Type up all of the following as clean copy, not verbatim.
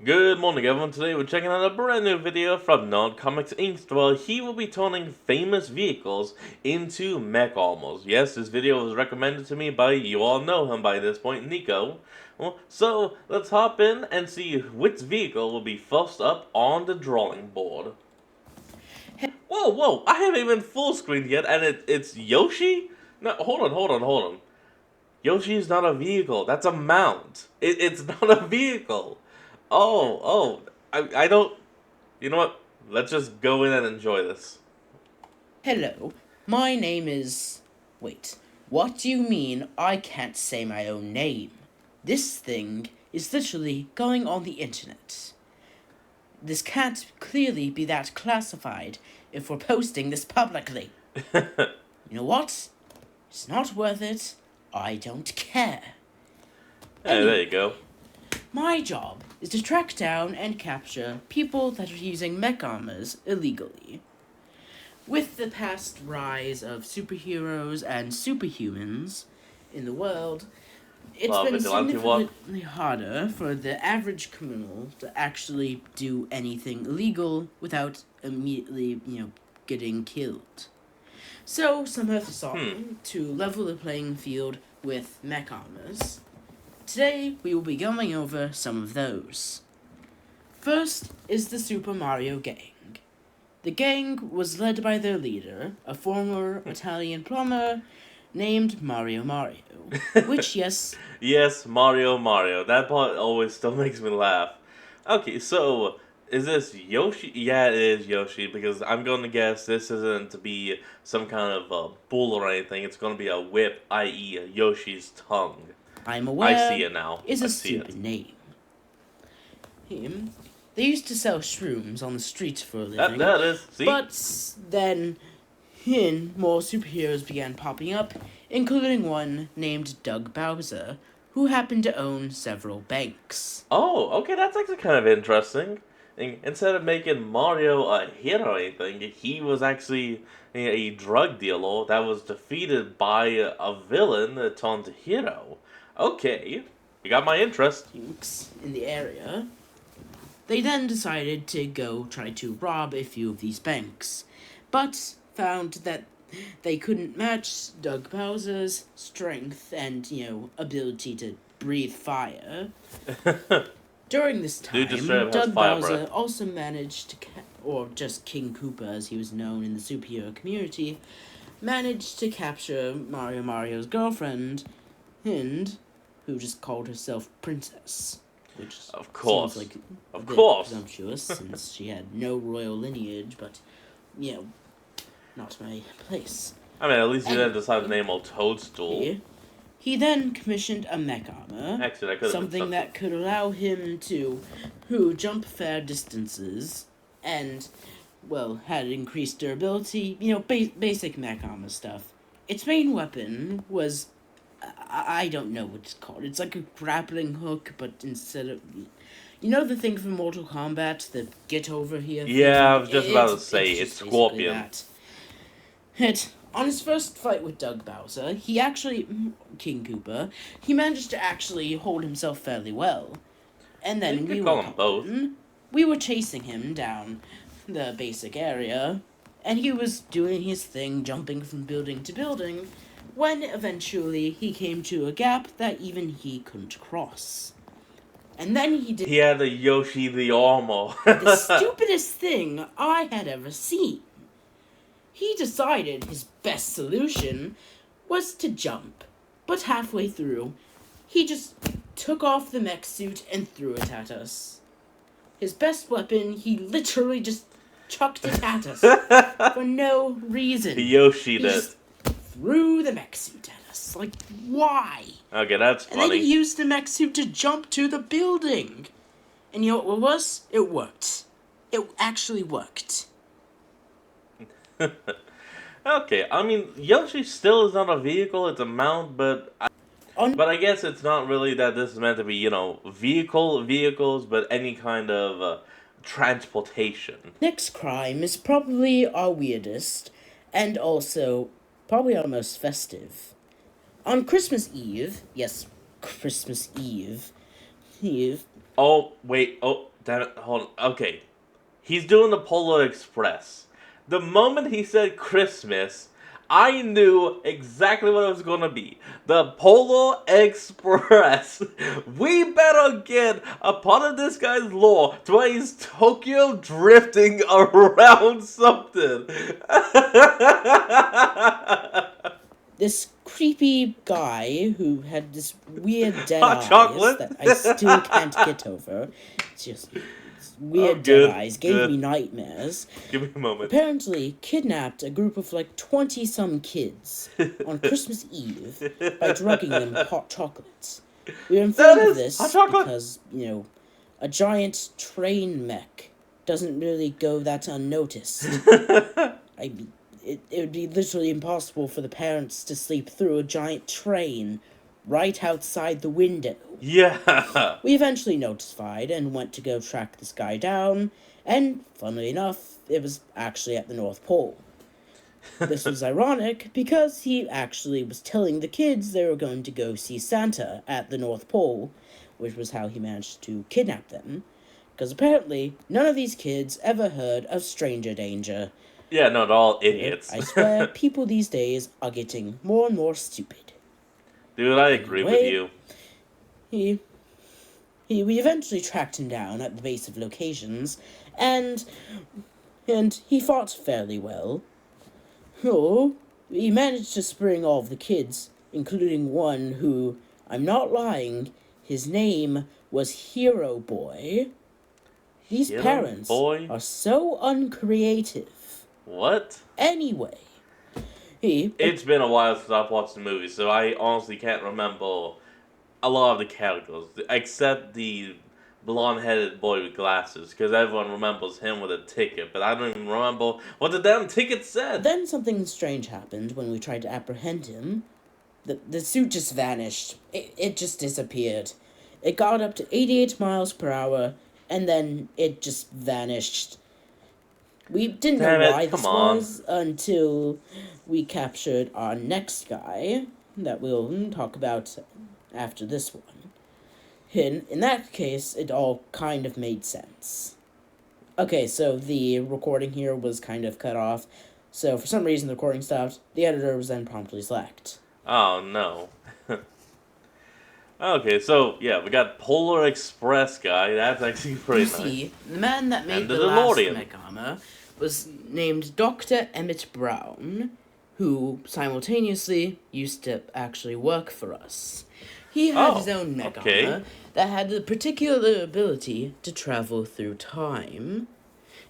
Good morning everyone, today we're checking out a brand new video from Non-Comics Inc. where he will be turning famous vehicles into Mech Armors. Yes, this video was recommended to me by, you all know him by this point, Nico. Well, so let's hop in and see which vehicle will be first up on the drawing board. Whoa, I haven't even full screened yet and it's Yoshi? No, hold on. Yoshi's not a vehicle, that's a mount. It's not a vehicle. I don't. You know what? Let's just go in and enjoy this. Hello, my name is... Wait, what do you mean I can't say my own name? This thing is literally going on the internet. This can't clearly be that classified if we're posting this publicly. You know what? It's not worth it. I don't care. Hey, there you go. My job is to track down and capture people that are using mech armors illegally. With the past rise of superheroes and superhumans in the world, it's been significantly harder for the average criminal to actually do anything illegal without immediately, getting killed. So some have decided to level the playing field with mech armors. Today, we will be going over some of those. First is the Super Mario Gang. The gang was led by their leader, a former Italian plumber named Mario, which, yes... Yes, Mario. That part always still makes me laugh. Okay, so, is this Yoshi? Yeah, it is Yoshi, because I'm going to guess this isn't to be some kind of a bull or anything. It's going to be a whip, i.e. Yoshi's tongue. I'm aware I see it now. Is a stupid name. They used to sell shrooms on the streets for a living. That is. See? But then, more superheroes began popping up, including one named Doug Bowser, who happened to own several banks. Oh, okay, that's actually kind of interesting. Instead of making Mario a hero or anything, he was actually a drug dealer that was defeated by a villain that turned hero. Okay, you got my interest. In the area. They then decided to go try to rob a few of these banks, but found that they couldn't match Doug Bowser's strength and, ability to breathe fire. During this time, Doug Bowser also managed to, or just King Koopa as he was known in the superhero community, managed to capture Mario's girlfriend, who just called herself Princess, which seems like a bit presumptuous since she had no royal lineage, but, not my place. I mean, at least you didn't decide to name old Toadstool. He then commissioned a mech armor, something that could allow him to jump fair distances and, had increased durability, basic mech armor stuff. Its main weapon was... I don't know what it's called. It's like a grappling hook, but instead of... You know the thing from Mortal Kombat, the get over here thing? Yeah, I was just about to say, it's Scorpion. On his first fight with Doug Bowser, King Koopa, he managed to actually hold himself fairly well. And then we were chasing him down the basic area, and he was doing his thing, jumping from building to building, when eventually he came to a gap that even he couldn't cross. And then he had the Yoshi the armor. The stupidest thing I had ever seen. He decided his best solution was to jump, but halfway through, he just took off the mech suit and threw it at us. His best weapon, he literally just chucked it at us for no reason. Yoshi did. Threw the mech suit at us. Like, why? Okay, that's funny. And then he used the mech suit to jump to the building. And you know what it was? It worked. It actually worked. Okay, I mean, Yoshi still is not a vehicle, it's a mount, but I guess it's not really that this is meant to be, vehicles, but any kind of transportation. Next crime is probably our weirdest, and also probably our most festive. On Christmas Eve, yes, Christmas Eve, Oh, wait, Damn it, hold on. Okay. He's doing the Polar Express. The moment he said Christmas, I knew exactly what it was gonna be. The Polar Express. We better get a part of this guy's lore to where he's Tokyo drifting around something. This creepy guy who had this weird dead Hot eyes chocolate? that I still can't get over. It's just weird dead eyes gave me nightmares. Give me a moment. Apparently kidnapped a group of like 20-some kids on Christmas Eve by drugging them with hot chocolates. We were informed of this because, you know, a giant train mech doesn't really go that unnoticed. It would be literally impossible for the parents to sleep through a giant train right outside the window. Yeah. We eventually notified and went to go track this guy down, and funnily enough, it was actually at the North Pole. This was ironic because he actually was telling the kids they were going to go see Santa at the North Pole, which was how he managed to kidnap them, because apparently none of these kids ever heard of stranger danger. Yeah, no, they're all idiots. I swear, people these days are getting more and more stupid. Dude, I agree with you. We eventually tracked him down at the base of locations, and he fought fairly well. Oh, he managed to spring all of the kids, including one who, I'm not lying, his name was Hero Boy. These parents are so uncreative. What? Anyway, it's been a while since I've watched the movie, so I honestly can't remember a lot of the characters, except the blonde-headed boy with glasses, because everyone remembers him with a ticket, but I don't even remember what the damn ticket said. Then something strange happened when we tried to apprehend him. The suit just vanished. It just disappeared. It got up to 88 miles per hour, and then it just vanished. We didn't know why this was until we captured our next guy that we'll talk about after this one. In that case, it all kind of made sense. Okay, so the recording here was kind of cut off, so for some reason the recording stopped. The editor was then promptly slacked. Oh, no. Okay, so, yeah, we got Polar Express guy. That's actually pretty nice. You see, the man that made the last Mech Armor was named Dr. Emmett Brown, who simultaneously used to actually work for us. He had his own Mech Armor that had the particular ability to travel through time,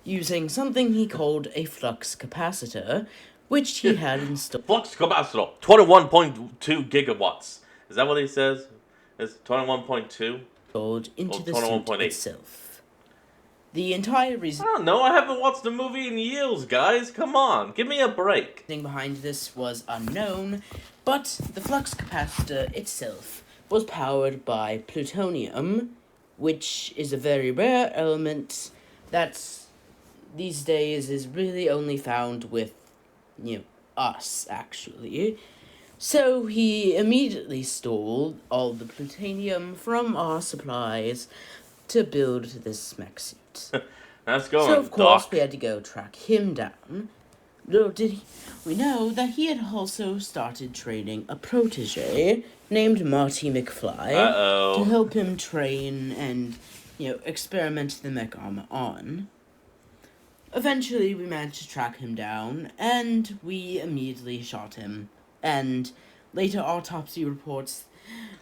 using something he called a flux capacitor, which he had installed. Flux capacitor, 21.2 gigawatts. Is that what he says? It's 21.2? Into the suit itself. The entire reason... I don't know, I haven't watched the movie in years, guys. Come on, give me a break. The thing behind this was unknown, but the flux capacitor itself was powered by plutonium, which is a very rare element that's these days is really only found with, us, actually. So he immediately stole all the plutonium from our supplies to build this mech suit. That's going, So, of course, we had to go track him down. Little did we know that he had also started training a protege named Marty McFly to help him train and, experiment the mech armor on. Eventually, we managed to track him down, and we immediately shot him. And later autopsy reports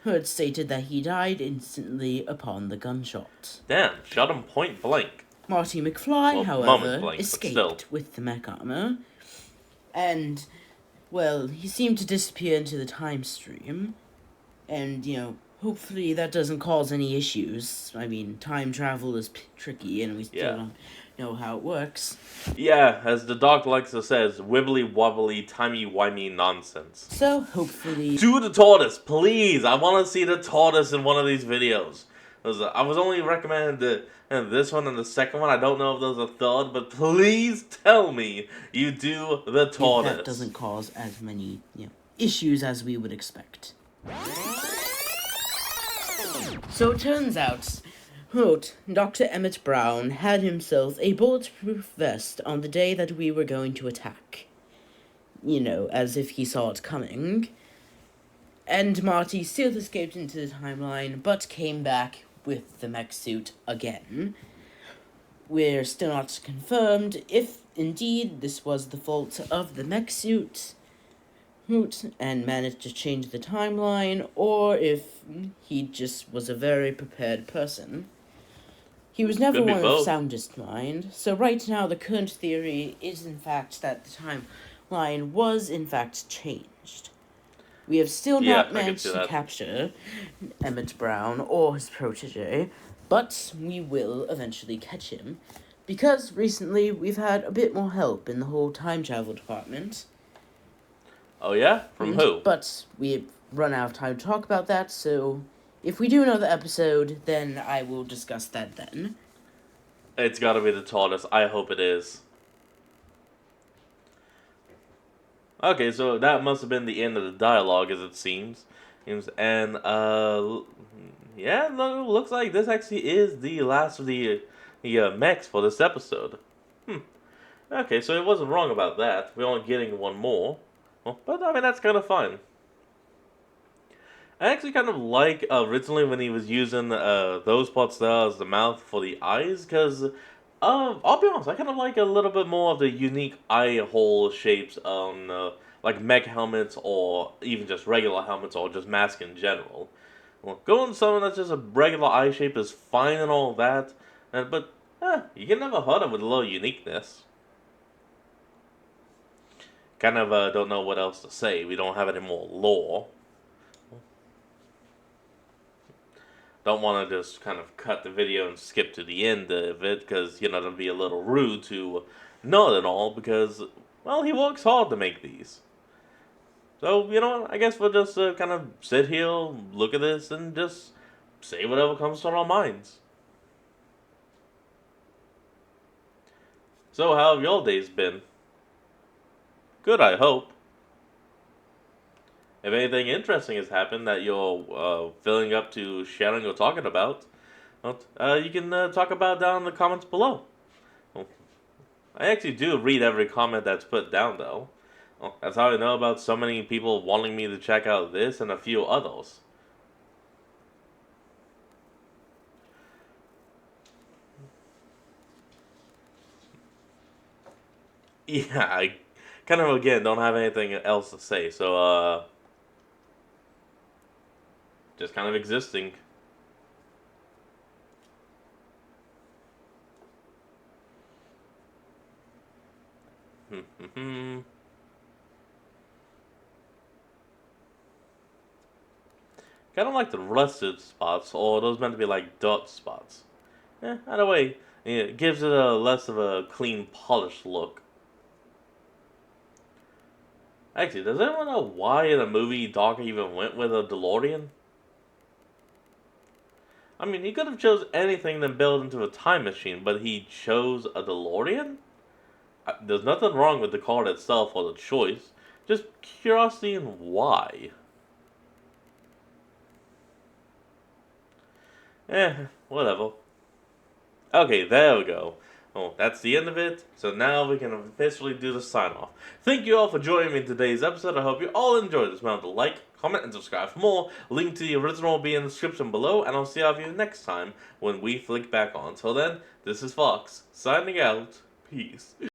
had stated that he died instantly upon the gunshot. Damn, shot him point blank. Marty McFly, however, escaped with the mech armor. And, well, he seemed to disappear into the time stream. And, hopefully that doesn't cause any issues. I mean, time travel is tricky, and we still don't know how it works. Yeah, as the Dark Alexa says, wibbly wobbly, timey-wimey nonsense. So, hopefully... Do the tortoise, please! I want to see the tortoise in one of these videos. I was only recommended this one and the second one. I don't know if there's a third, but please tell me you do the tortoise. That doesn't cause as many, issues as we would expect. So it turns out, Quote, Dr. Emmett Brown had himself a bulletproof vest on the day that we were going to attack. You know, as if he saw it coming. And Marty still escaped into the timeline, but came back with the mech suit again. We're still not confirmed if indeed this was the fault of the mech suit and managed to change the timeline, or if he just was a very prepared person. He was never Could be one of both. soundest mind, so right now the current theory is in fact that the timeline was in fact changed. We have still Yeah, not I can managed see to that. capture Emmett Brown or his protege, but we will eventually catch him, because recently we've had a bit more help in the whole time travel department. Oh yeah? From who? But we've run out of time to talk about that, so if we do another episode, then I will discuss that then. It's gotta be the TARDIS. I hope it is. Okay, so that must have been the end of the dialogue, as it seems. And, yeah, looks like this actually is the last of the mechs for this episode. Okay, so it wasn't wrong about that. We're only getting one more. Well, but, I mean, that's kind of fine. I actually kind of like originally when he was using those parts there as the mouth for the eyes, because I'll be honest, I kind of like a little bit more of the unique eye hole shapes on like mech helmets or even just regular helmets or just masks in general. Well, going something that's just a regular eye shape is fine and all that, but you can never hurt it with a little uniqueness. Kind of don't know what else to say. We don't have any more lore. Don't want to just kind of cut the video and skip to the end of it, because, you know, it'll be a little rude to know it all, because, well, he works hard to make these. So, you know, I guess we'll just kind of sit here, look at this, and just say whatever comes to our minds. So, how have your days been? Good, I hope. If anything interesting has happened that you're filling up to sharing or talking about, well, you can talk about down in the comments below. Well, I actually do read every comment that's put down, though. Well, that's how I know about so many people wanting me to check out this and a few others. Yeah, I kind of, again, don't have anything else to say, so, just kind of existing. Kind of like the rusted spots, or those meant to be like dot spots. Either way, it gives it a less of a clean, polished look. Actually, does anyone know why in the movie Doc even went with a DeLorean? I mean, he could have chose anything than build into a time machine, but he chose a DeLorean? There's nothing wrong with the car itself or the choice, just curiosity and why. Whatever. Okay, there we go. Oh, that's the end of it. So now we can officially do the sign off. Thank you all for joining me in today's episode. I hope you all enjoyed this. Remember to like, comment, and subscribe for more. Link to the original will be in the description below, and I'll see all of you next time when we flick back on. Till then, this is Fox, signing out. Peace.